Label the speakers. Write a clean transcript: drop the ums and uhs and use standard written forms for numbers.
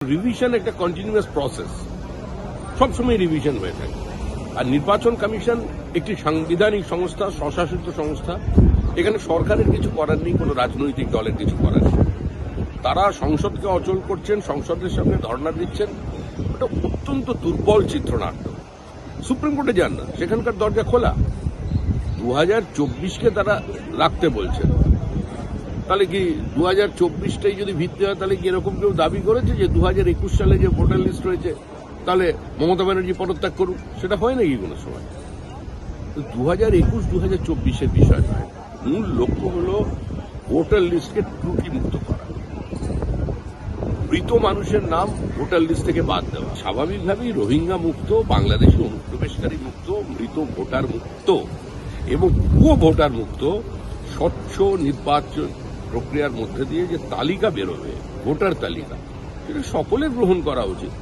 Speaker 1: Revision একটা continuous process, সবসময় revision হয়ে থাকে। আর নির্বাচন কমিশন একটি সাংবিধানিক সংস্থা, স্বশাসিত সংস্থা। এখানে সরকারের কিছু করার নেই, কোনো রাজনৈতিক দলের কিছু করার নেই। তারা সংসদকে অচল করছেন, সংসদের সামনে ধর্ণা দিচ্ছেন। এটা অত্যন্ত দুর্বল চিত্রনাট্য। সুপ্রিম কোর্টে যান না, সেখানকার দরজা খোলা। 2024কে তারা রাখতে বলছেন। তাহলে কি 2024টাই যদি ভিত্তি হয়, তাহলে কি এরকম কেউ দাবি করেছে যে 2021 সালে যে ভোটার লিস্ট রয়েছে তাহলে মমতা ব্যানার্জি পদত্যাগ করুক? সেটা হয় নাকি কোনো সময়? 2021-2024-এর বিষয় নয়, মূল লক্ষ্য হল ভোটার লিস্টকে ত্রুটিমুক্ত করা, মৃত মানুষের নাম ভোটার লিস্ট থেকে বাদ দেওয়া। স্বাভাবিকভাবেই রোহিঙ্গা মুক্ত, বাংলাদেশি অনুপ্রবেশকারী মুক্ত, মৃত ভোটার মুক্ত এবং ভুয়ো ভোটার মুক্ত স্বচ্ছ নির্বাচন প্রক্রিয়ার মধ্যে দিয়ে যে তালিকা বেরোবে, ভোটার তালিকা, সেটা সকলের গ্রহণ করা উচিত।